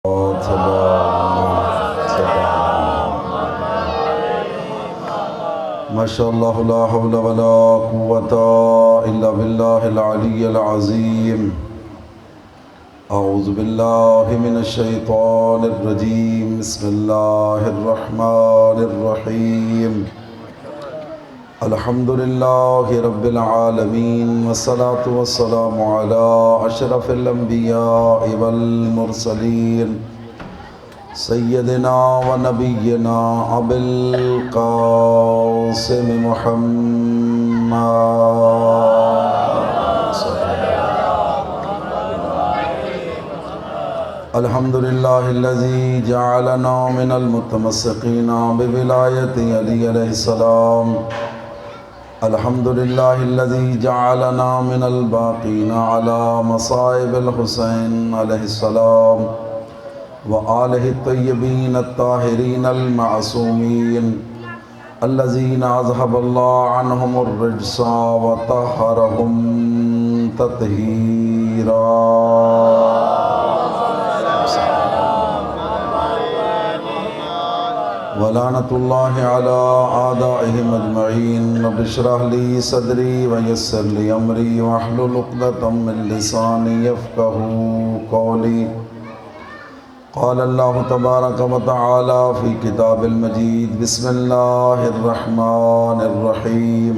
ماشاء اللہ لا حول ولا قوة الا باللہ العلی العظیم اعوذ باللہ من الشیطان الرجیم بسم اللہ الرحمن الرحیم الحمدللہ رب العالمین والصلاة والسلام علی اشرف الانبیاء والمرسلین سیدنا و نبینا ابی القاسم محمد الحمدللہ الذی جعلنا من المتمسکین بولایت علی علیہ السلام الحمدللہ الذی جعلنا من الباقین علی مصائب الحسین علیہ السلام وآلہ الطیبین الطاہرین المعصومین الذین اذہب اللہ عنہم الرجس وطہرہم تطہیرا ولعنۃ اللہ علی اعدائہم اجمعین رب اشرح لی صدری ویسر لی امری واحلل عقدۃ من لسانی یفقہوا قولی قال اللہ تبارک و تعالی فی کتاب المجید بسم اللہ الرحمن الرحیم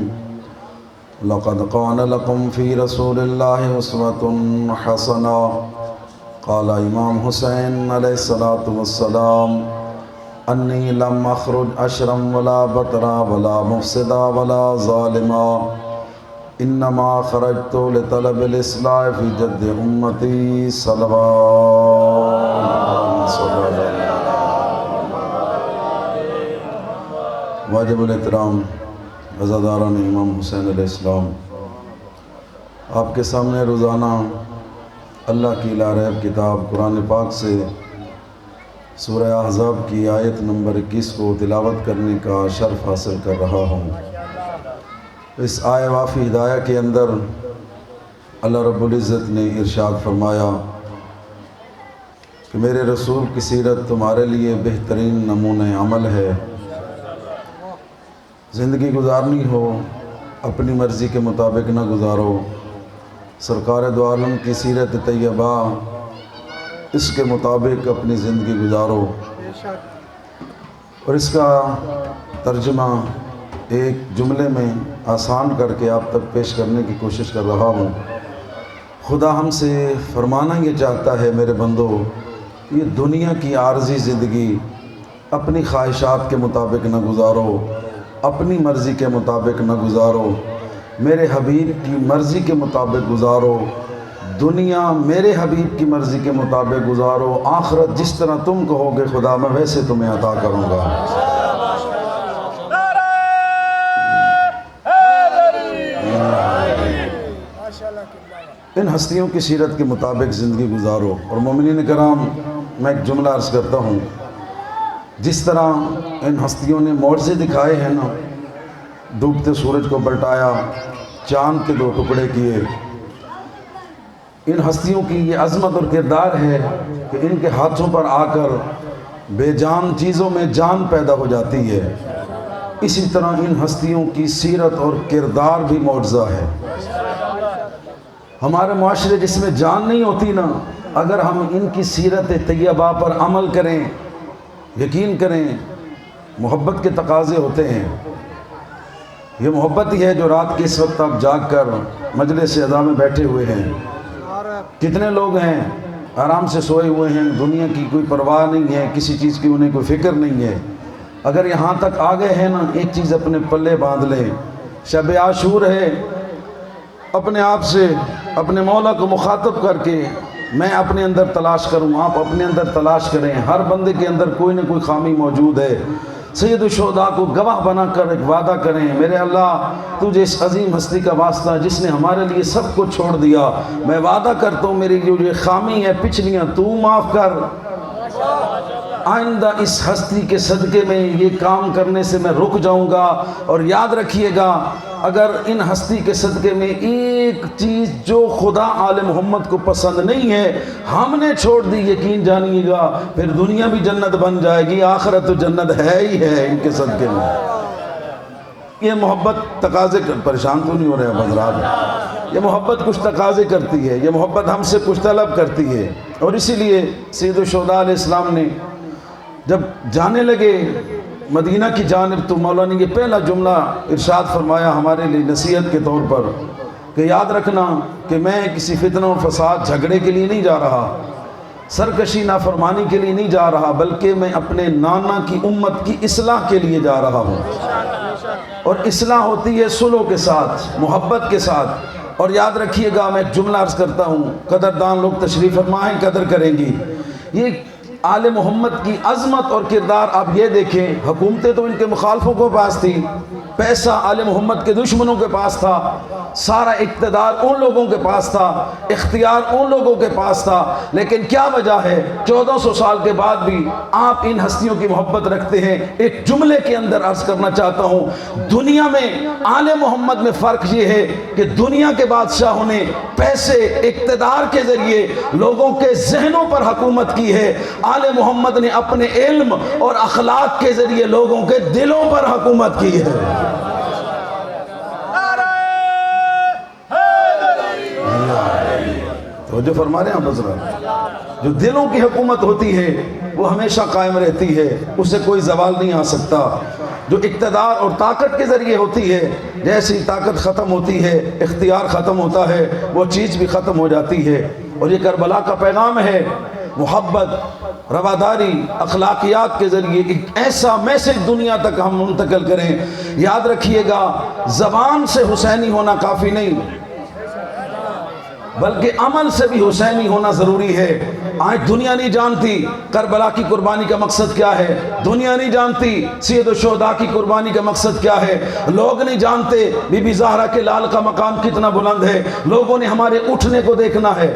لقد کان لکم فی رسول اللہ اسوۃ حسنہ قال امام حسین علیہ السلام انی لم اخرج اشرا ولا بطرا ولا مفسدا ولا ظالما انما خرجت لطلب الاصلاح فی جد امتی صلوات واجب الاحترام عزاداران امام حسین علیہ السلام، آپ کے سامنے روزانہ اللہ کی لا ریب کتاب قرآن پاک سے سورہ احزاب کی آیت نمبر 21 کو تلاوت کرنے کا شرف حاصل کر رہا ہوں۔ اس آیہ وافی ہدایہ کے اندر اللہ رب العزت نے ارشاد فرمایا کہ میرے رسول کی سیرت تمہارے لیے بہترین نمونہ عمل ہے۔ زندگی گزارنی ہو اپنی مرضی کے مطابق نہ گزارو، سرکار دو عالم کی سیرت طیبہ اس کے مطابق اپنی زندگی گزارو۔ اور اس کا ترجمہ ایک جملے میں آسان کر کے آپ تک پیش کرنے کی کوشش کر رہا ہوں۔ خدا ہم سے فرمانا یہ چاہتا ہے میرے بندو، یہ دنیا کی عارضی زندگی اپنی خواہشات کے مطابق نہ گزارو، اپنی مرضی کے مطابق نہ گزارو، میرے حبیب کی مرضی کے مطابق گزارو۔ دنیا میرے حبیب کی مرضی کے مطابق گزارو، آخرت جس طرح تم کہو گے خدا میں ویسے تمہیں عطا کروں گا۔ ان ہستیوں کی سیرت کے مطابق زندگی گزارو۔ اور مومنین کرام، میں ایک جملہ عرض کرتا ہوں، جس طرح ان ہستیوں نے معجزے دکھائے ہیں نا، ڈوبتے سورج کو پلٹایا، چاند کے 2 ٹکڑے کیے، ان ہستیوں کی یہ عظمت اور کردار ہے کہ ان کے ہاتھوں پر آ کر بے جان چیزوں میں جان پیدا ہو جاتی ہے۔ اسی طرح ان ہستیوں کی سیرت اور کردار بھی معجزہ ہے۔ ہمارے معاشرے جس میں جان نہیں ہوتی نا، اگر ہم ان کی سیرت طیبہ پر عمل کریں، یقین کریں، محبت کے تقاضے ہوتے ہیں۔ یہ محبت ہی ہے جو رات کے اس وقت آپ جاگ کر مجلس اعزا میں بیٹھے ہوئے ہیں۔ کتنے لوگ ہیں آرام سے سوئے ہوئے ہیں، دنیا کی کوئی پرواہ نہیں ہے، کسی چیز کی انہیں کوئی فکر نہیں ہے۔ اگر یہاں تک آ گئے ہیں نا، ایک چیز اپنے پلے باندھ لیں، شب عاشور ہے، اپنے آپ سے اپنے مولا کو مخاطب کر کے میں اپنے اندر تلاش کروں، آپ اپنے اندر تلاش کریں۔ ہر بندے کے اندر کوئی نہ کوئی خامی موجود ہے۔ سید الشہداء کو گواہ بنا کر ایک وعدہ کریں، میرے اللہ تجھے اس عظیم ہستی کا واسطہ جس نے ہمارے لیے سب کچھ چھوڑ دیا، میں وعدہ کرتا ہوں میری جو یہ خامی ہے پچھلیاں تو معاف کر۔ آئندہ اس ہستی کے صدقے میں یہ کام کرنے سے میں رک جاؤں گا۔ اور یاد رکھیے گا، اگر ان ہستی کے صدقے میں ایک چیز جو خدا آل محمد کو پسند نہیں ہے ہم نے چھوڑ دی، یقین جانیے گا پھر دنیا بھی جنت بن جائے گی، آخرت تو جنت ہے ہی ہے ان کے صدقے میں۔ یہ محبت تقاضے پریشان تو نہیں ہو رہے حضرات، یہ محبت کچھ تقاضے کرتی ہے، یہ محبت ہم سے کچھ طلب کرتی ہے۔ اور اسی لیے سید الشہداء علیہ السلام نے جب جانے لگے مدینہ کی جانب تو مولا نے یہ پہلا جملہ ارشاد فرمایا ہمارے لیے نصیحت کے طور پر کہ یاد رکھنا کہ میں کسی فتنہ و فساد جھگڑے کے لیے نہیں جا رہا، سرکشی نافرمانی کے لیے نہیں جا رہا، بلکہ میں اپنے نانا کی امت کی اصلاح کے لیے جا رہا ہوں۔ اور اصلاح ہوتی ہے صلح کے ساتھ، محبت کے ساتھ۔ اور یاد رکھیے گا، میں ایک جملہ عرض کرتا ہوں، قدردان لوگ تشریف فرما ہیں، قدر کریں گی۔ یہ آل محمد کی عظمت اور کردار آپ یہ دیکھیں، حکومتیں تو ان کے مخالفوں کو پاس تھی، پیسہ آل محمد کے دشمنوں کے پاس تھا، سارا اقتدار ان لوگوں کے پاس تھا، اختیار ان لوگوں کے پاس تھا، لیکن کیا وجہ ہے 1400 سال کے بعد بھی آپ ان ہستیوں کی محبت رکھتے ہیں۔ ایک جملے کے اندر عرض کرنا چاہتا ہوں، دنیا میں آل محمد میں فرق یہ ہے کہ دنیا کے بادشاہوں نے پیسے اقتدار کے ذریعے لوگوں کے ذہنوں پر حکومت کی ہے، آل محمد نے اپنے علم اور اخلاق کے ذریعے لوگوں کے دلوں پر حکومت کی ہے۔ تو جو فرما رہے ہیں حضرت، جو دلوں کی حکومت ہوتی ہے وہ ہمیشہ قائم رہتی ہے، اس سے کوئی زوال نہیں آ سکتا۔ جو اقتدار اور طاقت کے ذریعے ہوتی ہے، جیسی طاقت ختم ہوتی ہے اختیار ختم ہوتا ہے، وہ چیز بھی ختم ہو جاتی ہے۔ اور یہ کربلا کا پیغام ہے، محبت، رواداری، اخلاقیات کے ذریعے ایک ایسا میسج دنیا تک ہم منتقل کریں۔ یاد رکھیے گا، زبان سے حسینی ہونا کافی نہیں، بلکہ عمل سے بھی حسینی ہونا ضروری ہے۔ آج دنیا نہیں جانتی کربلا کی قربانی کا مقصد کیا ہے، دنیا نہیں جانتی سید الشہداء کی قربانی کا مقصد کیا ہے، لوگ نہیں جانتے بی بی زہرا کے لال کا مقام کتنا بلند ہے۔ لوگوں نے ہمارے اٹھنے کو دیکھنا ہے،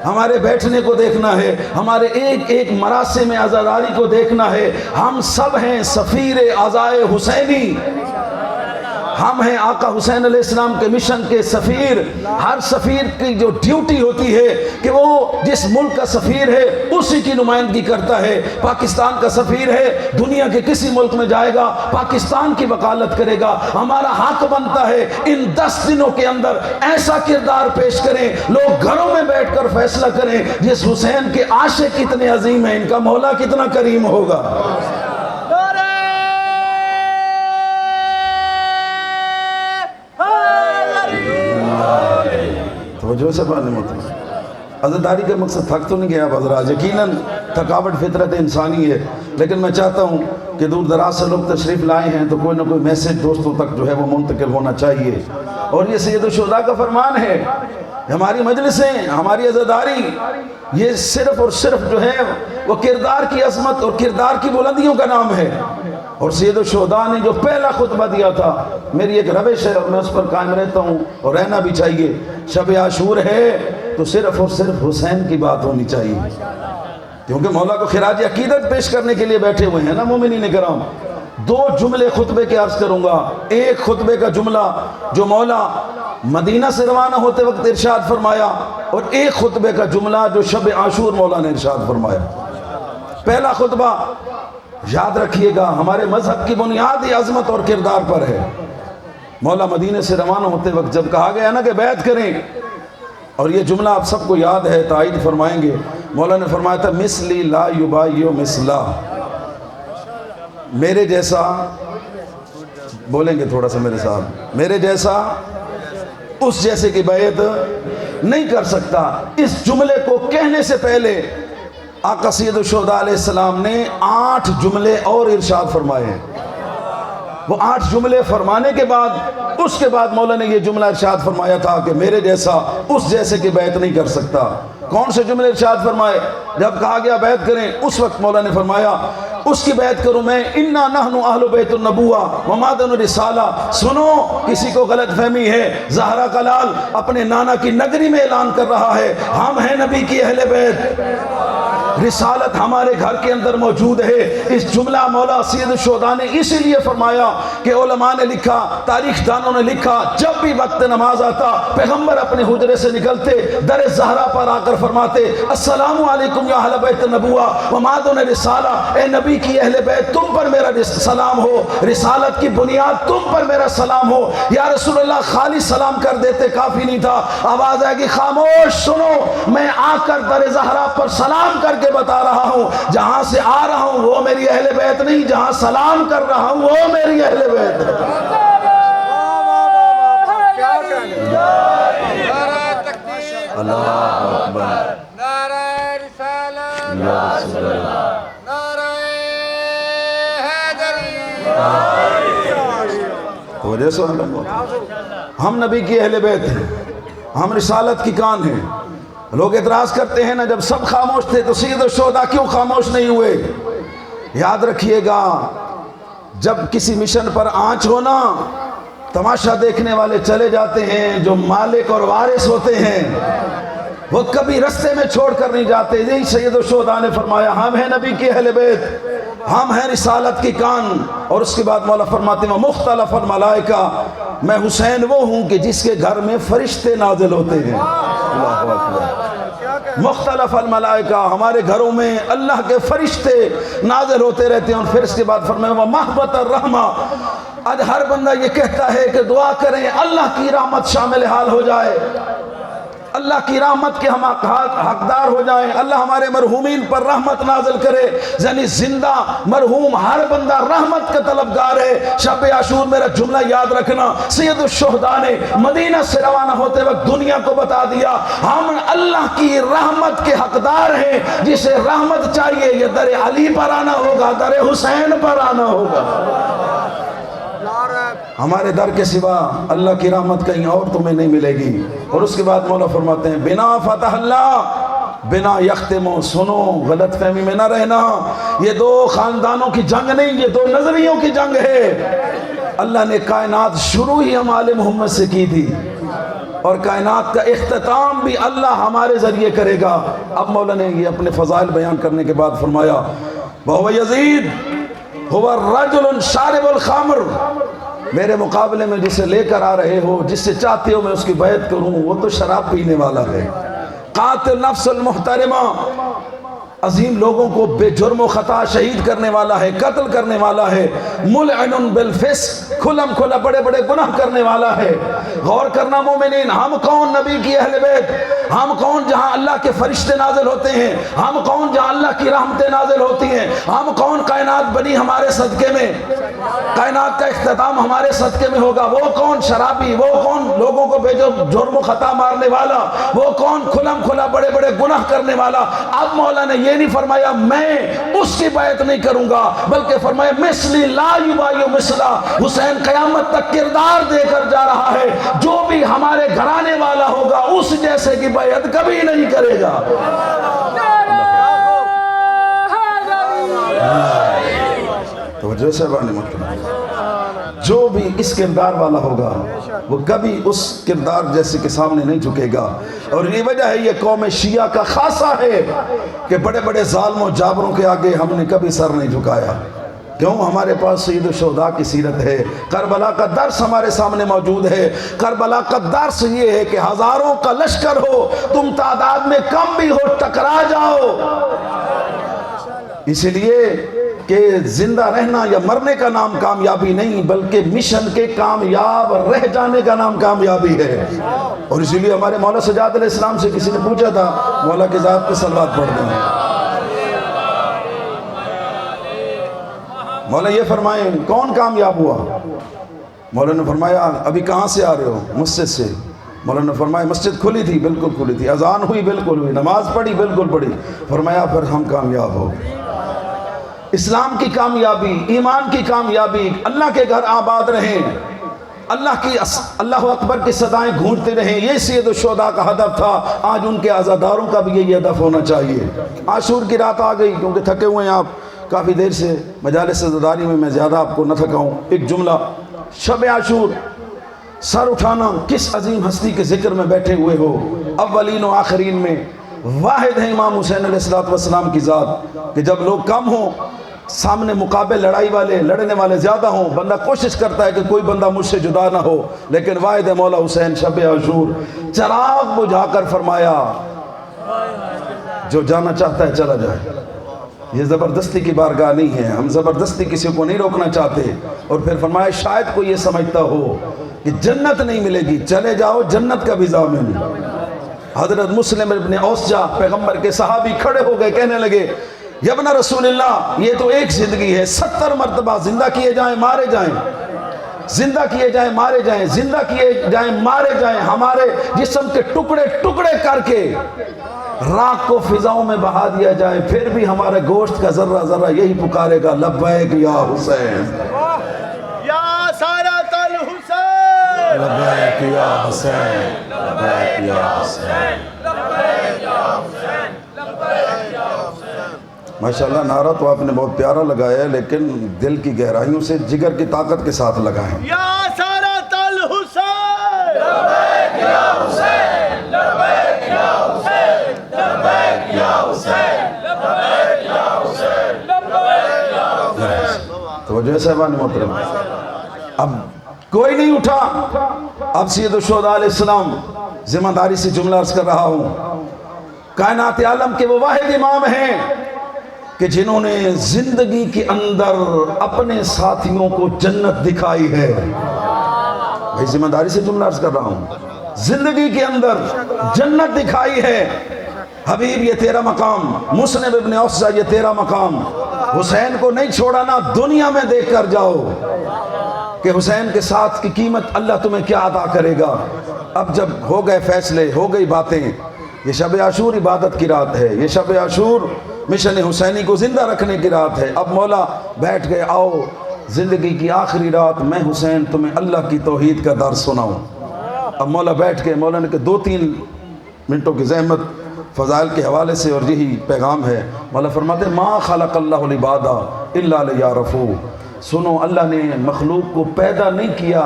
ہمارے بیٹھنے کو دیکھنا ہے، ہمارے ایک ایک مراسم عزاداری کو دیکھنا ہے۔ ہم سب ہیں سفیر عزائے حسینی، ہم ہیں آقا حسین علیہ السلام کے مشن کے سفیر۔ ہر سفیر کی جو ڈیوٹی ہوتی ہے کہ وہ جس ملک کا سفیر ہے اسی کی نمائندگی کرتا ہے۔ پاکستان کا سفیر ہے، دنیا کے کسی ملک میں جائے گا پاکستان کی وکالت کرے گا۔ ہمارا حق بنتا ہے ان 10 دنوں کے اندر ایسا کردار پیش کریں، لوگ گھروں میں بیٹھ کر فیصلہ کریں جس حسین کے عاشق کتنے عظیم ہیں، ان کا مولا کتنا کریم ہوگا۔ توجہ سے بات نہیں ہوتی۔ عزاداری کا مقصد تھک تو نہیں گیا حضرات، یقیناً تھکاوٹ فطرت انسانی ہے، لیکن میں چاہتا ہوں کہ دور دراز سے لوگ تشریف لائے ہیں تو کوئی نہ کوئی میسج دوستوں تک جو ہے وہ منتقل ہونا چاہیے۔ اور یہ سید الشہداء کا فرمان ہے، ہماری مجلسیں، ہماری عزاداری، یہ صرف اور صرف جو ہے وہ کردار کی عظمت اور کردار کی بلندیوں کا نام ہے۔ اور سید الشہداء نے جو پہلا خطبہ دیا تھا، میری ایک روش ہے اور میں اس پر قائم رہتا ہوں اور رہنا بھی چاہیے، شب عاشور ہے تو صرف اور صرف حسین کی بات ہونی چاہیے، کیونکہ مولا کو خراج عقیدت پیش کرنے کے لیے بیٹھے ہوئے ہیں نا مومنین کرام۔ 2 جملے خطبے کے عرض کروں گا۔ ایک خطبے کا جملہ جو مولا مدینہ سے روانہ ہوتے وقت ارشاد فرمایا، اور ایک خطبے کا جملہ جو شب عاشور مولا نے ارشاد فرمایا۔ پہلا خطبہ یاد رکھیے گا، ہمارے مذہب کی بنیاد ہی عظمت اور کردار پر ہے۔ مولا مدینہ سے روانہ ہوتے وقت جب کہا گیا نا کہ بیعت کریں، اور یہ جملہ آپ سب کو یاد ہے، تائید فرمائیں گے، مولا نے فرمایا تھا مثلی لا یبایع مثلا، میرے جیسا، بولیں گے تھوڑا سا میرے ساتھ، میرے جیسا اس جیسے کی بیعت نہیں کر سکتا۔ اس جملے کو کہنے سے پہلے آقا سید الشہداء علیہ السلام نے 8 جملے اور ارشاد فرمائے ہیں۔ وہ 8 جملے فرمانے کے بعد اس کے بعد مولا نے یہ جملہ ارشاد فرمایا تھا کہ میرے جیسا اس جیسے کی بیعت نہیں کر سکتا۔ کون سے جملے ارشاد فرمائے؟ جب کہا گیا بیعت کریں، اس وقت مولا نے فرمایا اس کی بیعت کروں میں، انا نحن اہل بیت النبوہ ومعدن الرسالہ۔ سنو، کسی کو غلط فہمی ہے، زہرا کا لال اپنے نانا کی نگری میں اعلان کر رہا ہے ہم ہیں نبی کی اہل بیت۔ رسالت ہمارے گھر کے اندر موجود ہے۔ اس جملہ مولا سید الشہداء نے اسی لیے فرمایا کہ علماء نے لکھا، تاریخ دانوں نے لکھا، جب بھی وقت نماز آتا پیغمبر اپنے حجرے سے نکلتے در زہرا پر آ کر فرماتے السلام علیکم یا اہل بیت النبوہ ومعدن رسالہ، اے نبی کی اہل بیت تم پر میرا سلام ہو، رسالت کی بنیاد تم پر میرا سلام ہو۔ یا رسول اللہ خالی سلام کر دیتے کافی نہیں تھا، آواز آئے گی خاموش سنو، میں آ کر در زہرا پر سلام کر کے بتا رہا ہوں جہاں سے آ رہا ہوں وہ میری اہل بیت نہیں، جہاں سلام کر رہا ہوں وہ میری اہل بیت ہے۔ اللہ اکبر، نعرہ رسالت، یا رسول اللہ، نعرہ حیدری۔ تو وجہ سے ہم نبی کی اہل بیت ہیں، ہم رسالت کی کان ہیں۔ لوگ اعتراض کرتے ہیں نا جب سب خاموش تھے تو سید الشہداء کیوں خاموش نہیں ہوئے؟ یاد رکھیے گا جب کسی مشن پر آنچ ہونا تماشا دیکھنے والے چلے جاتے ہیں، جو مالک اور وارث ہوتے ہیں وہ کبھی رستے میں چھوڑ کر نہیں جاتے۔ یہی سید الشہداء نے فرمایا ہم ہیں نبی کی اہل بیت، ہم ہیں رسالت کی کان۔ اور اس کے بعد مولا فرماتے ہیں مختلف الملائکہ، میں حسین وہ ہوں کہ جس کے گھر میں فرشتے نازل ہوتے ہیں۔ اللہ اکبر، مختلف الملائکہ، ہمارے گھروں میں اللہ کے فرشتے نازل ہوتے رہتے ہیں۔ اور پھر اس کے بعد فرمایا محبت الرحمہ، آج ہر بندہ یہ کہتا ہے کہ دعا کریں اللہ کی رحمت شامل حال ہو جائے، اللہ کی رحمت کے ہم حقدار ہو جائیں، اللہ ہمارے مرحومین پر رحمت نازل کرے۔ یعنی زندہ مرحوم ہر بندہ رحمت کا طلبگار ہے۔ شب عاشور میرا جملہ یاد رکھنا، سید الشہداء نے مدینہ سے روانہ ہوتے وقت دنیا کو بتا دیا ہم اللہ کی رحمت کے حقدار ہیں، جسے رحمت چاہیے یہ در علی پر آنا ہوگا، در حسین پر آنا ہوگا۔ ہمارے در کے سوا اللہ کی رحمت کہیں اور تمہیں نہیں ملے گی۔ اور اس کے بعد مولا فرماتے ہیں بنا فتح اللہ بنا یختمو، سنو غلط فہمی میں نہ رہنا، یہ دو خاندانوں کی جنگ نہیں، یہ دو نظریوں کی جنگ ہے۔ اللہ نے کائنات شروع ہی ہم آل محمد سے کی تھی اور کائنات کا اختتام بھی اللہ ہمارے ذریعے کرے گا۔ اب مولا نے یہ اپنے فضائل بیان کرنے کے بعد فرمایا وَهُوَ یزید هُوَ الرَّجُلُ شَارِبُ الْخَمْرِ، میرے مقابلے میں جسے لے کر آ رہے ہو، جس سے چاہتے ہو میں اس کی بیعت کروں، وہ تو شراب پینے والا ہے۔ قاتل نفس المحترمہ، عظیم لوگوں کو بے جرم و خطا شہید کرنے والا ہے، قتل کرنے والا ہے۔ ملعن بالفسق، کھلم کھلا بڑے بڑے گناہ کرنے والا ہے۔ غور کرنا مومنین، ہم کون نبی کی اہل بیت، ہم کون جہاں اللہ کے فرشتے نازل ہوتے ہیں، ہم کون جہاں اللہ کی رحمتیں نازل ہوتی ہیں، ہم کون کائنات بنی ہمارے صدقے میں، کائنات کا اختتام ہمارے صدقے میں ہوگا، وہ کون شرابی، وہ کون لوگوں کو بے جرم و خطا مارنے والا، وہ کون کھلم کھلا بڑے بڑے گناہ کرنے والا۔ اب مولا نے یہ نہیں فرمایا میں اس کی بیعت نہیں کروں گا، بلکہ فرمایا مثلی لا یبایع مثلا، حسین قیامت تک کردار دے کر جا رہا ہے، جو بھی ہمارے گھرانے والا ہوگا اس جیسے کی بیعت کبھی نہیں کرے گا۔ توجہ سے بانی مطلب جو بھی اس کردار والا ہوگا وہ کبھی اس کردار جیسے کے سامنے نہیں جھکے گا۔ اور یہ وجہ ہے یہ قوم شیعہ کا خاصہ ہے کہ بڑے بڑے ظالم و جابروں کے آگے ہم نے کبھی سر نہیں جھکایا۔ کیوں؟ ہمارے پاس سید الشہداء کی سیرت ہے، کربلا کا درس ہمارے سامنے موجود ہے۔ کربلا کا درس یہ ہے کہ ہزاروں کا لشکر ہو، تم تعداد میں کم بھی ہو، ٹکرا جاؤ۔ اسی لیے کہ زندہ رہنا یا مرنے کا نام کامیابی نہیں، بلکہ مشن کے کامیاب رہ جانے کا نام کامیابی ہے۔ اور اسی لیے ہمارے مولا سجاد علیہ السلام سے کسی نے پوچھا تھا، مولا کی ذات پہ صلوات پڑھ دیں۔ مولا یہ فرمائیں کون کامیاب ہوا؟ مولا نے فرمایا ابھی کہاں سے آ رہے ہو؟ مسجد سے۔ مولا نے فرمایا مسجد کھلی تھی؟ بالکل کھلی تھی۔ اذان ہوئی؟ بالکل ہوئی۔ نماز پڑھی؟ بالکل پڑھی۔ فرمایا پھر ہم کامیاب ہو گئے۔ اسلام کی کامیابی، ایمان کی کامیابی، اللہ کے گھر آباد رہیں، اللہ اکبر کی صدائیں گونجتے رہیں، یہ سید الشہداء کا ہدف تھا۔ آج ان کے عزاداروں کا بھی یہی ہدف ہونا چاہیے۔ عاشور کی رات آ گئی، کیونکہ تھکے ہوئے ہیں آپ کافی دیر سے مجالس عزاداری میں زیادہ آپ کو نہ تھکاؤں۔ ایک جملہ، شب عاشور، سر اٹھانا کس عظیم ہستی کے ذکر میں بیٹھے ہوئے ہو، اولین و آخرین میں واحد ہے امام حسین علیہ السلام کی ذات کہ جب لوگ کم ہوں، سامنے مقابل لڑائی والے لڑنے والے زیادہ ہوں، بندہ کوشش کرتا ہے کہ کوئی بندہ مجھ سے جدا نہ ہو، لیکن واحد ہے مولا حسین شب عاشور چراغ بجھا کر فرمایا جو جانا چاہتا ہے چلا جائے۔ یہ زبردستی کی بارگاہ نہیں ہے، ہم زبردستی کسی کو نہیں روکنا چاہتے۔ اور پھر فرمایا شاید کوئی یہ سمجھتا ہو کہ جنت نہیں ملے گی، چلے جاؤ جنت کا بھی ضامن۔ حضرت مسلم ابن اوسجہ پیغمبر کے صحابی کھڑے ہو گئے، کہنے لگے یا ابن رسول اللہ یہ تو ایک زندگی ہے، 70 مرتبہ زندہ کیے جائیں مارے جائیں، زندہ کیے جائیں مارے جائیں، زندہ کیے جائیں مارے جائیں، ہمارے جسم کے ٹکڑے ٹکڑے کر کے راک کو فضاؤں میں بہا دیا جائے، پھر بھی ہمارے گوشت کا ذرہ ذرہ یہی پکارے گا لبیک یا حسین، یا سارت الحسین، لبیک یا حسین، لبیک یا حسین۔ ماشاءاللہ نعرہ تو آپ نے بہت پیارا لگایا ہے، لیکن دل کی گہرائیوں سے جگر کی طاقت کے ساتھ لگائیں۔ یا سارت الحسین، لبیک یا حسین، لبیک یا حسین، لبیک یا حسین، لبیک یا حسین، لبیک یا حسین۔ توجہ صاحبان محترم، اب کوئی نہیں اٹھا، اب سید الشہداء علیہ السلام ذمہ داری سے جملہ عرض کر رہا ہوں۔ کائنات عالم کے وہ واحد امام ہیں کہ جنہوں نے زندگی کے اندر اپنے ساتھیوں کو جنت دکھائی ہے۔ بھائی ذمہ داری سے جملہ عرض کر رہا ہوں، زندگی کے اندر جنت دکھائی ہے۔ حبیب یہ تیرا مقام، مسلم ابن اوسجہ یہ تیرا مقام، حسین کو نہیں چھوڑا نا دنیا میں دیکھ کر جاؤ کہ حسین کے ساتھ کی قیمت اللہ تمہیں کیا ادا کرے گا۔ اب جب ہو گئے فیصلے، ہو گئی باتیں، یہ شب عاشور عبادت کی رات ہے، یہ شب عاشور مشن حسینی کو زندہ رکھنے کی رات ہے۔ اب مولا بیٹھ گئے، آؤ زندگی کی آخری رات میں حسین تمہیں اللہ کی توحید کا درس سناؤں۔ اب مولا بیٹھ گئے، مولا نے کہ 2-3 منٹوں کی زحمت فضائل کے حوالے سے، اور یہی پیغام ہے۔ مولا فرماتے ہیں ما خلق اللہ العباد الا لیعرفوا، سنو اللہ نے مخلوق کو پیدا نہیں کیا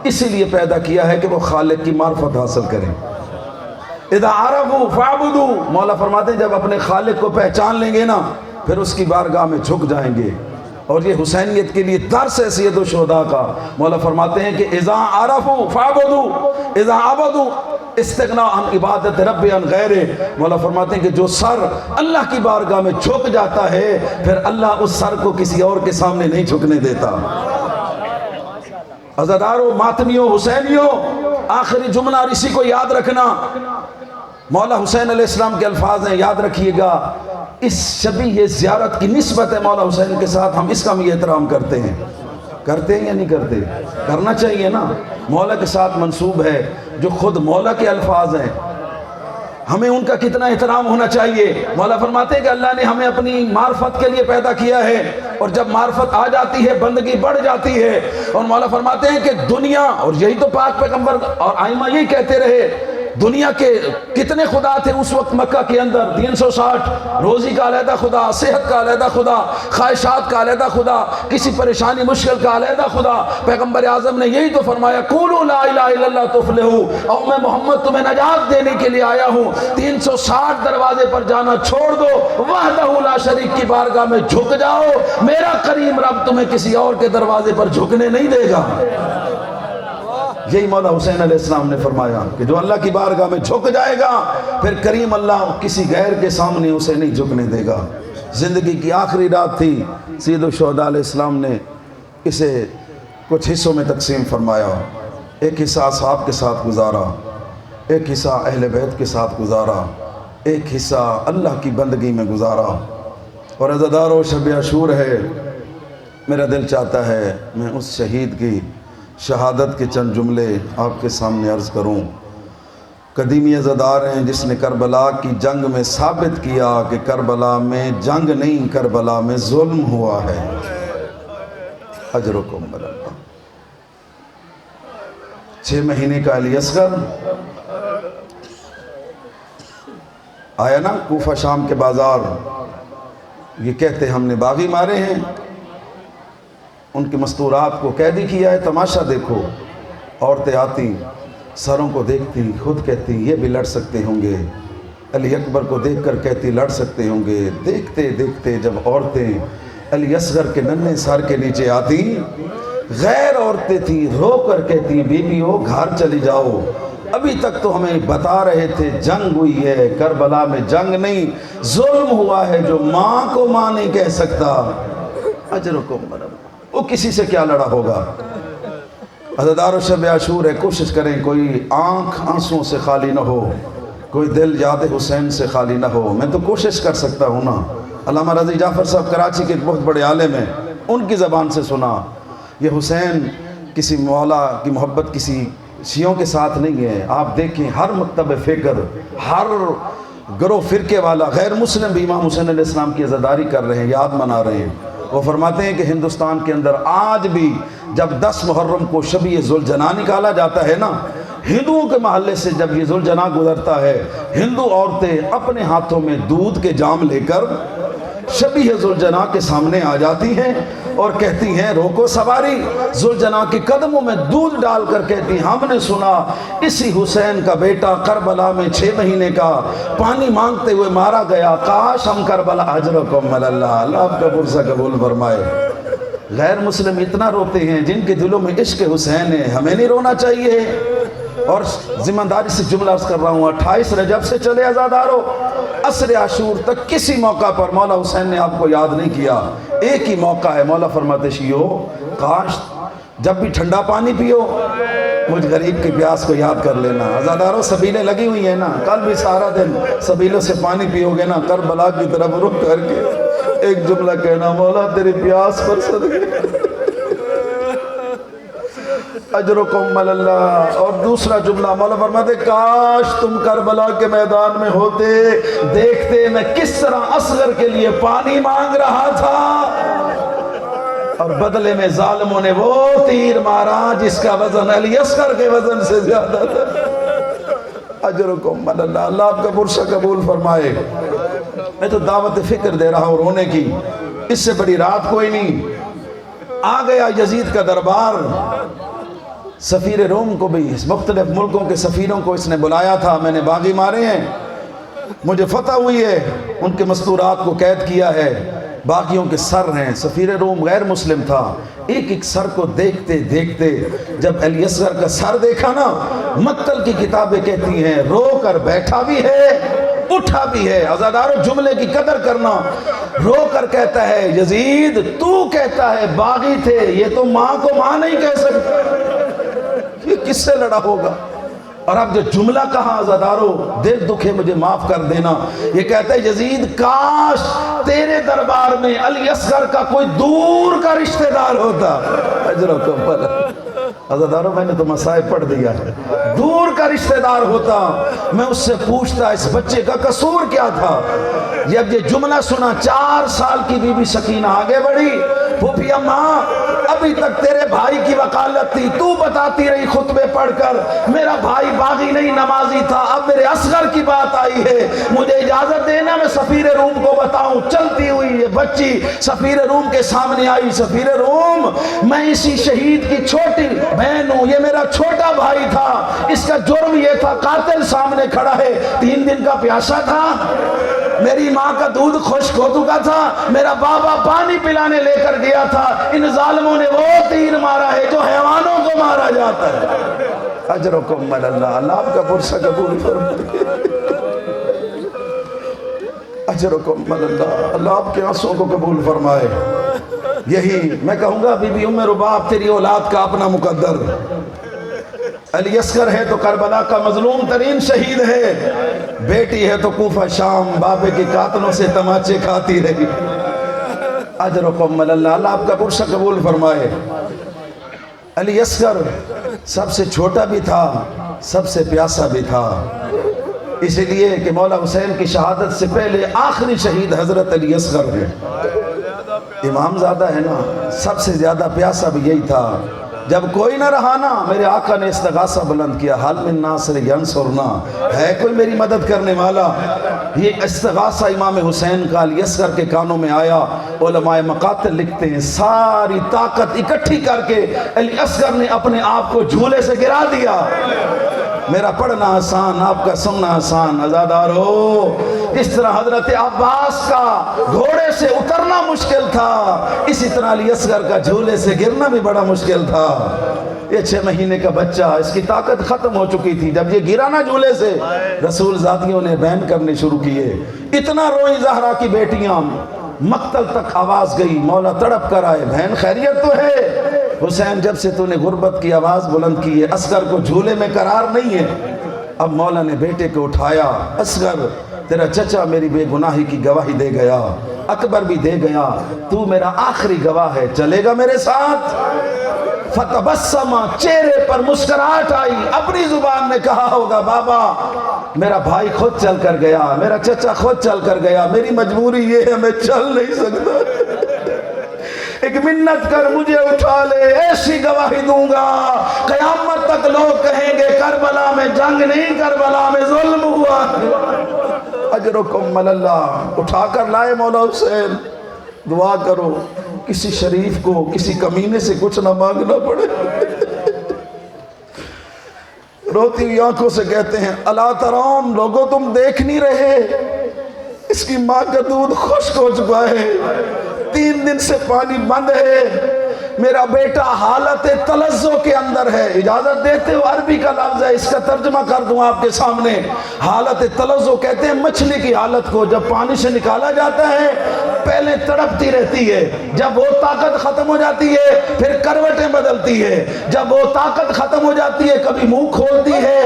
اسی لیے پیدا کیا ہے کہ وہ خالق کی معرفت حاصل کریں۔ اذا عرفوا فاعبدوا، مولا فرماتے ہیں جب اپنے خالق کو پہچان لیں گے نا پھر اس کی بارگاہ میں جھک جائیں گے۔ اور یہ حسینیت کے لیے درس ہے سید الشہداء کا۔ مولا فرماتے ہیں کہ اذا عرفوا فاعبدوا، اذا عبدوا استغنا عن عبادت رب عن غیرہ۔ مولا فرماتے ہیں کہ جو سر اللہ کی بارگاہ میں جھک جاتا ہے پھر اللہ اس سر کو کسی اور کے سامنے نہیں جھکنے دیتا۔ عزاداروں، ماتمیوں، حسینیوں، آخری جملہ اور اسی کو یاد رکھنا، مولا حسین علیہ السلام کے الفاظ ہیں، یاد رکھیے گا۔ اس شبیہ زیارت کی نسبت ہے مولا حسین کے ساتھ، ہم اس کا بھی احترام کرتے ہیں یا نہیں کرتے؟ کرنا چاہیے نا۔ مولا کے ساتھ منسوب ہے جو خود مولا کے الفاظ ہیں، ہمیں ان کا کتنا احترام ہونا چاہیے۔ مولا فرماتے ہیں کہ اللہ نے ہمیں اپنی معرفت کے لیے پیدا کیا ہے، اور جب معرفت آ جاتی ہے بندگی بڑھ جاتی ہے۔ اور مولا فرماتے ہیں کہ دنیا، اور یہی تو پاک پیغمبر اور آئمہ یہی کہتے رہے، دنیا کے کتنے خدا تھے اس وقت مکہ کے اندر؟ 360، روزی کا علیحدہ خدا، صحت کا علیحدہ خدا، خواہشات کا علیحدہ خدا، کسی پریشانی مشکل کا علیحدہ خدا۔ پیغمبر اعظم نے یہی تو فرمایا قولوا لا الہ الا اللہ تفلحوا، اور میں محمد تمہیں نجات دینے کے لیے آیا ہوں، 360 دروازے پر جانا چھوڑ دو، وحدہ لا شریک کی بارگاہ میں جھک جاؤ، میرا کریم رب تمہیں کسی اور کے دروازے پر جھکنے نہیں دے گا۔ یہی مولا حسین علیہ السلام نے فرمایا کہ جو اللہ کی بارگاہ میں جھک جائے گا پھر کریم اللہ کسی غیر کے سامنے اسے نہیں جھکنے دے گا۔ زندگی کی آخری رات تھی، سید الشہداء علیہ السلام نے اسے کچھ حصوں میں تقسیم فرمایا۔ ایک حصہ اصحاب کے ساتھ گزارا، ایک حصہ اہل بیت کے ساتھ گزارا، ایک حصہ اللہ کی بندگی میں گزارا۔ اور عزادارو شب عاشور ہے، میرا دل چاہتا ہے میں اس شہید کی شہادت کے چند جملے آپ کے سامنے عرض کروں۔ قدیمی عزادار ہیں جس نے کربلا کی جنگ میں ثابت کیا کہ کربلا میں جنگ نہیں، کربلا میں ظلم ہوا ہے۔ اجرکم اللہ۔ 6 مہینے کا علی اصغر آیا نا کوفہ شام کے بازار، یہ کہتے ہم نے باغی مارے ہیں، ان کی مستورات کو قیدی کیا ہے، تماشا دیکھو۔ عورتیں آتی، سروں کو دیکھتی، خود کہتی یہ بھی لڑ سکتے ہوں گے، علی اکبر کو دیکھ کر کہتی لڑ سکتے ہوں گے۔ دیکھتے دیکھتے جب عورتیں علی اصغر کے ننھے سر کے نیچے آتی، غیر عورتیں تھیں، رو کر کہتی بیویو گھر چلی جاؤ، ابھی تک تو ہمیں بتا رہے تھے جنگ ہوئی ہے، کربلا میں جنگ نہیں، ظلم ہوا ہے، جو ماں کو ماں نہیں کہہ سکتا اجرکم مرم، وہ کسی سے کیا لڑا ہوگا۔ عزادارو شب عاشور ہے، کوشش کریں کوئی آنکھ آنسوں سے خالی نہ ہو، کوئی دل یاد حسین سے خالی نہ ہو۔ میں تو کوشش کر سکتا ہوں نا، علامہ رضی جعفر صاحب کراچی کے ایک بہت بڑے عالم ہیں، ان کی زبان سے سنا، یہ حسین کسی مولا کی محبت کسی شیعوں کے ساتھ نہیں ہے۔ آپ دیکھیں ہر مکتب فکر، ہر گروہ فرقے والا، غیر مسلم بھی امام حسین علیہ السلام کی عزاداری کر رہے ہیں، یاد منا رہے ہیں۔ وہ فرماتے ہیں کہ ہندوستان کے اندر آج بھی جب 10 محرم کو شب ذوالجناح نکالا جاتا ہے نا، ہندوؤں کے محلے سے جب یہ ذوالجناح گزرتا ہے، ہندو عورتیں اپنے ہاتھوں میں دودھ کے جام لے کر شبیہ ذوالجناح کے سامنے آ جاتی ہیں اور کہتی ہیں روکو سواری، ذوالجناح کے قدموں میں دودھ ڈال کر کہتی ہیں ہم نے سنا اسی حسین کا بیٹا کربلا میں 6 مہینے کا پانی مانگتے ہوئے مارا گیا، کاش ہم کربلا اجرکم اللہ، اللہ آپ کا پرسہ قبول فرمائے۔ غیر مسلم اتنا روتے ہیں جن کے دلوں میں عشق حسین ہے، ہمیں نہیں رونا چاہیے۔ اور ذمہ داری سے جملہ عرض کر رہا ہوں، 28 رجب سے چلے عزادارو، عصر عاشور تک کسی موقع پر مولا حسین نے آپ کو یاد نہیں کیا۔ ایک ہی موقع ہے، مولا فرماتے شیعو کاش جب بھی ٹھنڈا پانی پیو مجھ غریب کی پیاس کو یاد کر لینا۔ عزادارو سبیلیں لگی ہوئی ہیں نا، کل بھی سارا دن سبیلوں سے پانی پیو گے نا، کربلا کی طرف رخ کر کے ایک جملہ کہنا مولا تیری پیاس پر صدقے اجرکم اللہ۔ اور دوسرا جملہ مولا فرماتے کاش تم کربلا کے میدان میں ہوتے، دیکھتے میں کس طرح اصغر کے لیے پانی مانگ رہا تھا اور بدلے میں ظالموں نے وہ تیر مارا جس کا وزن علی اصغر کے وزن سے زیادہ تھا۔ اجرکم اللہ، اللہ آپ کا پرسہ قبول فرمائے۔ میں تو دعوت فکر دے رہا ہوں رونے کی، اس سے بڑی رات کوئی نہیں۔ آ گیا یزید کا دربار، سفیر روم کو بھی، مختلف ملکوں کے سفیروں کو اس نے بلایا تھا، میں نے باغی مارے ہیں، مجھے فتح ہوئی ہے، ان کے مستورات کو قید کیا ہے، باقیوں کے سر ہیں۔ سفیر روم غیر مسلم تھا، ایک ایک سر کو دیکھتے دیکھتے جب علی اصغر کا سر دیکھا نا، مقتل کی کتابیں کہتی ہیں رو کر بیٹھا بھی ہے اٹھا بھی ہے۔ عزادارو جملے کی قدر کرنا، رو کر کہتا ہے یزید تو کہتا ہے باغی تھے، یہ تو ماں کو ماں نہیں کہہ سکتا، یہ کس سے لڑا ہوگا؟ اور اب جو جملہ کہا عزادارو دل دکھے مجھے معاف کر دینا، یہ کہتا ہے یزید کاش تیرے دربار میں علی اصغر کا کوئی دور کا رشتہ دار ہوتا۔ اجرکم اللہ، عزادارو میں نے تو مسائب پڑھ دیا ہے، دور کا رشتہ دار ہوتا، میں اس سے پوچھتا اس بچے کا قصور کیا تھا۔ جب یہ جملہ سنا 4 سال کی بی بی سکینہ آگے بڑھی، پھوپھی اماں ابھی تک تیرے بھائی کی وکالت تھی، تو بتاتی رہی خطبے پڑھ کر میرا بھائی باغی نہیں نمازی تھا، اب میرے اصغر کی بات آئی ہے، مجھے اجازت دینا میں سفیر روم کو بتاؤں۔ چلتی ہوئی یہ بچی سفیر روم کے سامنے آئی، سفیر روم میں اسی شہید کی چھوٹی بہن ہوں، یہ میرا چھوٹا بھائی تھا، اس کا جرم یہ تھا قاتل سامنے کھڑا ہے، 3 دن کا پیاسا تھا، میری ماں کا دودھ خشک ہو چکا تھا، میرا بابا پانی پلانے لے کر گیا تھا، ان ظالموں نے وہ تیر مارا ہے جو حیوانوں کو مارا جاتا ہے۔ اجرکم اللہ، اللہ آپ کا پرسہ قبول فرمائے۔ اجرکم اللہ، اللہ آپ کے آنسوں کو قبول فرمائے۔ یہی میں کہوں گا بی بی ام رباب تیری اولاد کا اپنا مقدر، علی اصغر ہے تو کربلا کا مظلوم ترین شہید ہے، بیٹی ہے تو کوفہ شام بابے کے قاتلوں سے تماچے کھاتی رہی۔ اجرکم اللہ، اللہ آپ کا پرسہ قبول فرمائے۔ علی اصغر سب سے چھوٹا بھی تھا، سب سے پیاسا بھی تھا، اس لیے کہ مولا حسین کی شہادت سے پہلے آخری شہید حضرت علی اصغر ہے، امام زادہ ہے نا، سب سے زیادہ پیاسا بھی یہی تھا۔ جب کوئی نہ رہا نا، میرے آقا نے استغاثہ بلند کیا، حل من ناصر ینصرنا، ہے کوئی میری مدد کرنے والا؟ یہ استغاثہ امام حسین کا علی اصغر کے کانوں میں آیا۔ علماء مقاتل لکھتے ہیں ساری طاقت اکٹھی کر کے علی اصغر نے اپنے آپ کو جھولے سے گرا دیا، میرا پڑھنا آسان، آپ کا سننا آسان۔ عزادارو، اس طرح حضرت عباس کا گھوڑے سے اترنا مشکل تھا، اسی طرح علی اصغر کا جھولے سے گرنا بھی بڑا مشکل تھا۔ یہ 6 مہینے کا بچہ، اس کی طاقت ختم ہو چکی تھی، جب یہ گرا نا جھولے سے، رسول ذاتیوں نے بین کرنے شروع کیے۔ اتنا روئی زہرا کی بیٹیاں، مقتل تک آواز گئی، مولا تڑپ کر آئے، بہن خیریت تو ہے؟ حسین جب سے تو نے غربت کی آواز بلند کی ہے، اصغر کو جھولے میں قرار نہیں ہے۔ اب مولا نے بیٹے کو اٹھایا، اصغر تیرا چچا میری بے گناہی کی گواہی دے گیا، اکبر بھی دے گیا، تو میرا آخری گواہ ہے، چلے گا میرے ساتھ؟ فتبسما، چہرے پر مسکراہٹ آئی، اپنی زبان نے کہا ہوگا بابا میرا بھائی خود چل کر گیا، میرا چچا خود چل کر گیا، میری مجبوری یہ ہے میں چل نہیں سکتا، ایک منت کر مجھے اٹھا لے، ایسی گواہی دوں گا قیامت تک لوگ کہیں گے کربلا میں جنگ نہیں، کربلا میں ظلم ہوا۔ اجرکم علی اللہ، اٹھا کر لائے مولا حسین۔ دعا کرو کسی شریف کو کسی کمینے سے کچھ نہ مانگنا پڑے۔ روتی ہوئی آنکھوں سے کہتے ہیں الا ترون، لوگوں تم دیکھ نہیں رہے، اس کی ماں کا دودھ خشک ہو چکا ہے، 3 دن سے پانی بند ہے، میرا بیٹا حالت تلذذ کے اندر ہے۔ اجازت دیتے ہو؟ عربی کا لفظ ہے، اس کا ترجمہ کر دوں آپ کے سامنے۔ حالت تلذذ کہتے ہیں مچھلی کی حالت کو، جب پانی سے نکالا جاتا ہے پہلے تڑپتی رہتی ہے، جب وہ طاقت ختم ہو جاتی ہے پھر کروٹیں بدلتی ہے، جب وہ طاقت ختم ہو جاتی ہے کبھی منہ کھولتی ہے،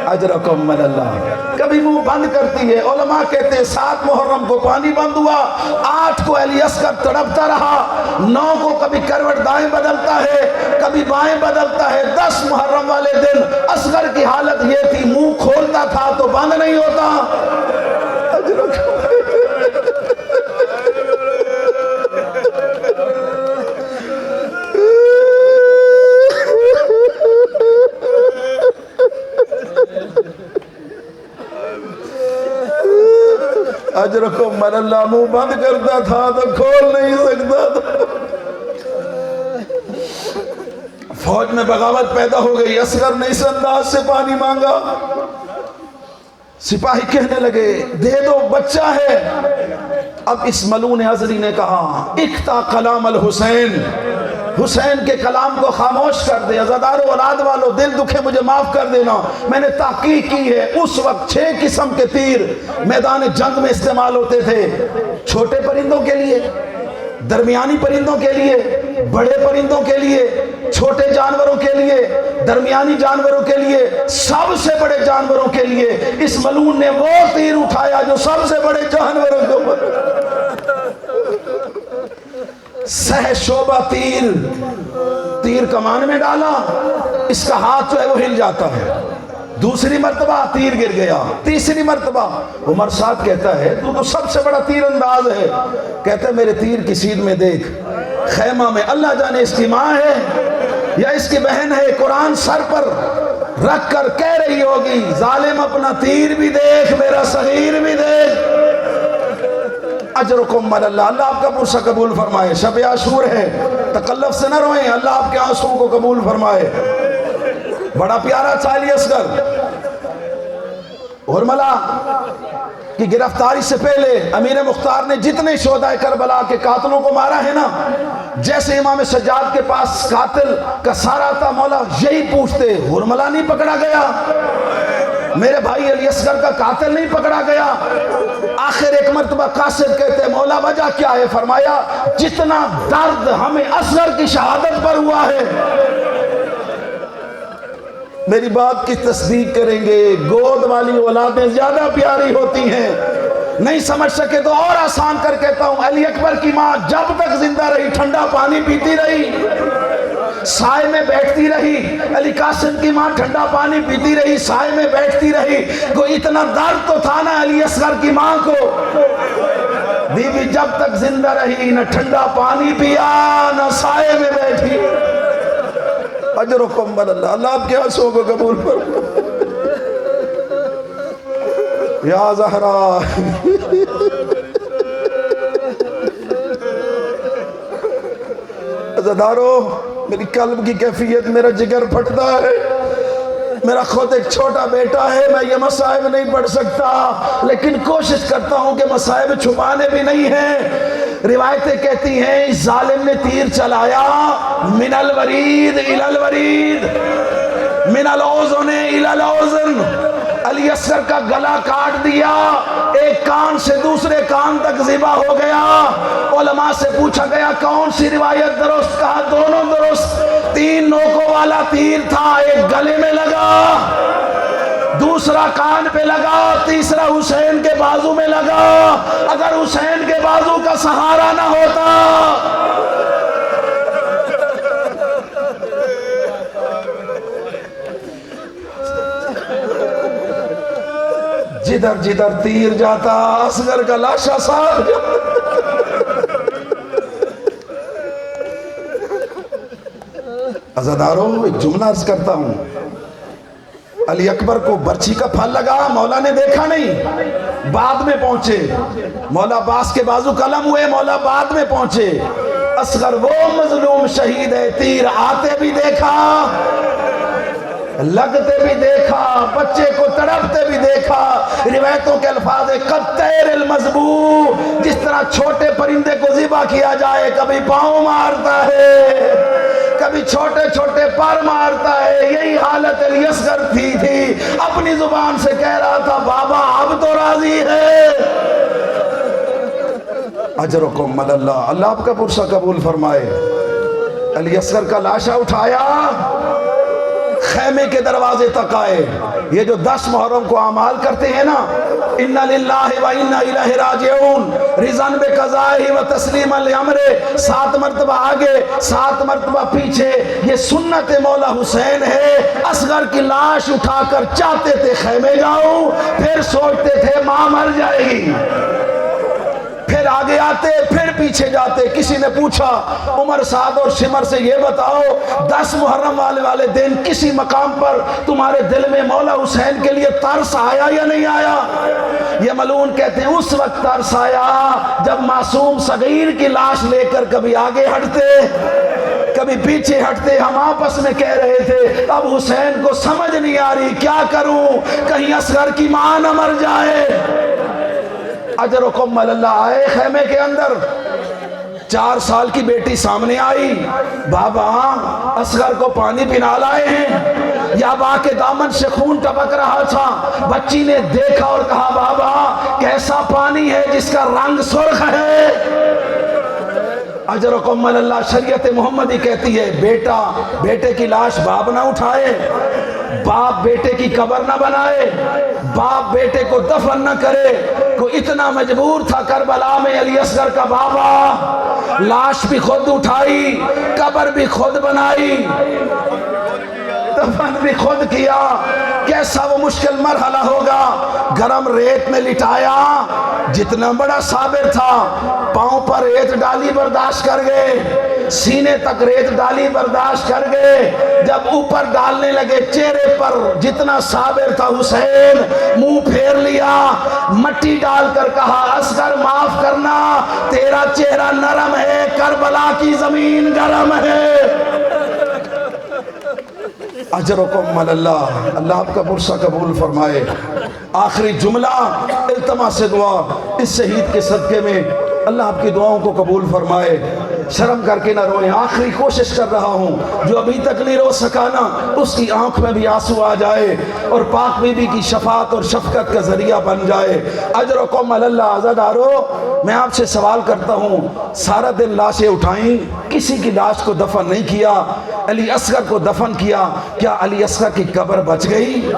اجرکم علی اللہ، کبھی منہ بند کرتی ہے۔ علماء کہتے ہیں 7 محرم کو پانی بند ہوا، 8 کو علی اصغر تڑپتا رہا، 9 کو کبھی کروٹ دائیں بدلتا ہے کبھی بائیں بدلتا ہے، 10 محرم والے دن اصغر کی حالت یہ تھی منہ کھولتا تھا تو بند نہیں ہوتا۔ اجرکم علی اللہ، منہ بند کرتا تھا تو کھول نہیں سکتا تھا۔ فوج میں بغاوت پیدا ہو گئی، اصغر نے اس انداز سے پانی مانگا، سپاہی کہنے لگے دے دو بچہ ہے۔ اب اس ملعون ازلی نے کہا اقطع کلام الحسین، حسین کے کلام کو خاموش کر دے۔ عزادارو، اولاد والو، دل دکھے مجھے معاف کر دینا، میں نے تحقیق کی ہے، اس وقت 6 قسم کے تیر میدان جنگ میں استعمال ہوتے تھے، چھوٹے پرندوں کے لیے، درمیانی پرندوں کے لیے، بڑے پرندوں کے لیے، چھوٹے جانوروں کے لیے، درمیانی جانوروں کے لیے، سب سے بڑے جانوروں کے لیے۔ اس ملعون نے وہ تیر اٹھایا جو سب سے بڑے جانوروں کو، سہ شعبہ تیر کمان میں ڈالا، اس کا ہاتھ جو ہے وہ ہل جاتا ہے، دوسری مرتبہ تیر گر گیا، تیسری مرتبہ عمر سعد کہتا ہے تو سب سے بڑا تیر انداز ہے، کہتا ہے میرے تیر کی سیدھ میں دیکھ، خیمہ میں اللہ جانے اس کی ماں ہے یا اس کی بہن ہے، قرآن سر پر رکھ کر کہہ رہی ہوگی ظالم اپنا تیر بھی دیکھ، میرا صغیر بھی دیکھ۔ اجرکم علی اللہ، اللہ آپ کا پرسہ قبول فرمائے۔ شب عاشور ہے، تکلف سے نہ روئیں، اللہ آپ کے آنسوں کو قبول فرمائے۔ بڑا پیارا تھا علی اصغر۔ حرملہ کی گرفتاری سے پہلے امیر مختار نے جتنے شہداء کربلا کے قاتلوں کو مارا ہے نا، جیسے امام سجاد کے پاس قاتل کا سارا تھا، مولا یہی پوچھتے حرملہ نہیں پکڑا گیا، میرے بھائی علی اصغر کا قاتل نہیں پکڑا گیا۔ آخر ایک مرتبہ قاصد کہتے ہیں مولا وجہ کیا ہے؟ فرمایا جتنا درد ہمیں اصغر کی شہادت پر ہوا ہے، میری بات کی تصدیق کریں گے، گود والی اولادیں زیادہ پیاری ہوتی ہیں۔ نہیں سمجھ سکے تو اور آسان کر کہتا ہوں، علی اکبر کی ماں جب تک زندہ رہی ٹھنڈا پانی پیتی رہی، سائے میں بیٹھتی رہی۔ علی قاسم کی ماں ٹھنڈا پانی پیتی رہی، سائے میں بیٹھتی رہی۔ کوئی اتنا درد تو تھا نا علی اصغر کی ماں کو، بی بی جب تک زندہ رہی نہ ٹھنڈا پانی پیا نہ سائے میں بیٹھی۔ اجرکم علی اللہ، اللہ آپ کے آنسوں کو قبول فرمائے۔ یا زہرا، عزادارو، میری قلب کی کیفیت، میرا جگر پھٹتا ہے، میرا خود ایک چھوٹا بیٹا ہے، میں یہ مصائب نہیں پڑھ سکتا، لیکن کوشش کرتا ہوں کہ مصائب چھپانے بھی نہیں ہیں۔ روایتیں کہتی ہیں اس ظالم نے تیر چلایا من الورید الی الورید، من الاذن الی الاذن، علی اصغر کا گلا کاٹ دیا، ایک کان سے دوسرے کان تک ذبح ہو گیا۔ علماء سے پوچھا گیا کون سی روایت درست؟ کہا دونوں درست، 3 نوکوں والا تیر تھا، ایک گلے میں لگا، دوسرا کان پہ لگا، تیسرا حسین کے بازو میں لگا۔ اگر حسین کے بازو کا سہارا نہ ہوتا، جدھر جدھر تیر جاتا اصغر کا لاشا ساتھ عزاداروں ایک جملہ عرض کرتا ہوں، علی اکبر کو برچی کا پھل لگا، مولا نے دیکھا نہیں، بعد میں پہنچے، مولا عباس کے بازو قلم ہوئے، مولا بعد میں پہنچے۔ اصغر وہ مظلوم شہید ہے، تیر آتے بھی دیکھا، لگتے بھی دیکھا، بچے کو تڑپتے بھی دیکھا۔ روایتوں کے الفاظ ہے قطیر المذبوح، جس طرح چھوٹے پرندے کو ذبح کیا جائے، کبھی پاؤں مارتا ہے، کبھی چھوٹے چھوٹے پر مارتا ہے۔ یہی حالت علی اصغر تھی، اپنی زبان سے کہہ رہا تھا بابا اب تو راضی ہے۔ اجرکم علی اللہ، اللہ آپ کا پرسہ قبول فرمائے۔ علی اصغر کا لاشا اٹھایا، خیمے کے دروازے تک آئے۔ یہ جو 10 محرم کو اعمال کرتے ہیں نا، اِنَّ لِلَّهِ وَإِنَّا إِلَيْهِ رَاجِعُونَ، رِضًا بِقَضَائِهِ وَتَسْلِيمًا لِأَمْرِهِ، 7 مرتبہ آگے 7 مرتبہ پیچھے، یہ سنت مولا حسین ہے۔ اصغر کی لاش اٹھا کر چاہتے تھے خیمے جاؤں، پھر سوچتے تھے ماں مر جائے گی، پھر آگے آتے پھر پیچھے جاتے۔ کسی نے پوچھا عمر سعد اور شمر سے یہ بتاؤ 10 محرم والے دن کسی مقام پر تمہارے دل میں مولا حسین کے لیے ترس آیا یا نہیں آیا؟ یہ ملعون کہتے ہیں اس وقت ترس آیا جب معصوم صغیر کی لاش لے کر کبھی آگے ہٹتے کبھی پیچھے ہٹتے، ہم آپس میں کہہ رہے تھے اب حسین کو سمجھ نہیں آ رہی کیا کروں، کہیں اصغر کی ماں نہ مر جائے۔ اجرکم علی اللہ آئے خیمے کے اندر، 4 سال کی بیٹی سامنے آئی، بابا اصغر کو پانی پلا لائے ہیں، یا با کے دامن سے خون ٹپک رہا تھا۔ بچی نے دیکھا اور کہا بابا کیسا پانی ہے جس کا رنگ سرخ ہے؟ اجرکم علی اللہ، شریعت محمدی کہتی ہے بیٹا بیٹے کی لاش باپ نہ اٹھائے، باپ بیٹے کی قبر نہ بنائے، باپ بیٹے کو دفن نہ کرے۔ کوئی اتنا مجبور تھا کربلا میں علی اصغر کا بابا، لاش بھی خود اٹھائی، قبر بھی خود بنائی، دفن بھی خود کیا۔ کیسا وہ مشکل مرحلہ ہوگا، گرم ریت میں لٹایا، جتنا بڑا صابر تھا پاؤں پر ریت ڈالی برداشت کر گئے، سینے تک ریت ڈالی برداشت کر گئے، جب اوپر ڈالنے لگے چہرے پر جتنا صابر تھا حسین منہ پھیر لیا، مٹی ڈال کر کہا اصغر معاف کرنا، تیرا چہرہ نرم ہے، کربلا کی زمین گرم ہے۔ اجرکم علی اللہ، اللہ آپ کا پرسہ قبول فرمائے۔ آخری جملہ التماس دعا، اس شہید کے صدقے میں اللہ آپ کی دعاؤں کو قبول فرمائے۔ شرم کر کے نہ روئیں، آخری کوشش کر رہا ہوں، جو ابھی تک نہیں رو سکا نا اس کی آنکھ میں بھی آنسو آ جائے اور پاک بی بی کی شفاعت اور شفقت کا ذریعہ بن جائے۔ اجرکم علی اللہ۔ عزادارو میں آپ سے سوال کرتا ہوں، سارا دن لاشیں اٹھائیں، کسی کی لاش کو دفن نہیں کیا، علی اصغر کو دفن کیا، کیا علی اصغر کی قبر بچ گئی؟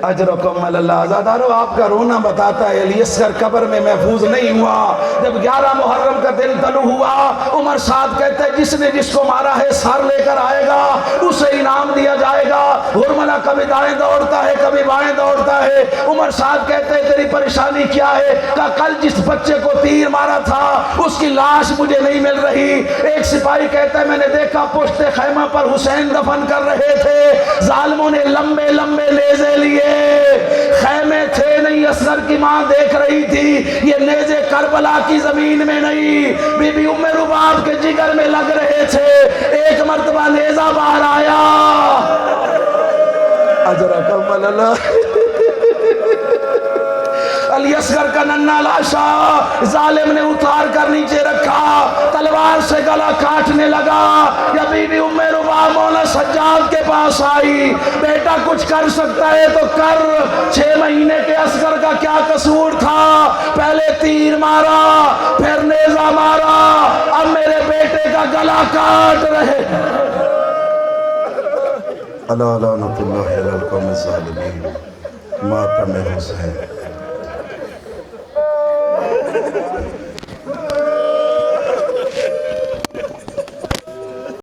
اجرکم علی اللہ۔ عزادارو آپ کا رونا بتاتا ہے علی اصغر قبر میں محفوظ نہیں ہوا۔ جب 11 محرم کا دن طلوع ہوا، عمر سعد کہتے ہیں جس نے جس کو مارا ہے سر لے کر آئے گا، اسے انعام دیا جائے گا۔ ہرملا کبھی دائیں دوڑتا ہے کبھی بائیں دوڑتا ہے۔ عمر سعد کہتے ہیں تیری پریشانی کیا ہے؟ کہا کل جس بچے کو تیر مارا تھا اس کی لاش مجھے نہیں مل رہی۔ ایک سپاہی کہتا ہے میں نے دیکھا پشت خیمہ پر حسین دفن کر رہے تھے، ظالموں نے لمبے لمبے نیزے لیے، خیمے تھے نہیں، اصغر کی ماں دیکھ رہی تھی، یہ نیزے کربلا کی زمین میں نہیں بی بی ام رباب کے جگر میں لگ رہے تھے۔ ایک مرتبہ نیزہ باہر آیا، اجرکم اللہ علی اصغر کا ننھا لاشا ظالم نے اتار کر نیچے رکھا، تلوار سے گلا کاٹنے لگا۔ یا بی بی ام ربا مولا سجاد کے پاس آئی، بیٹا کچھ کر سکتا ہے تو کر، 6 مہینے کے اصغر کا کیا قصور تھا؟ پہلے تیر مارا، پھر نیزہ مارا، اب میرے بیٹے کا گلا کاٹ رہے۔ اللہ لعنت اللہ علی القوم الظالمین۔ ماتم حسین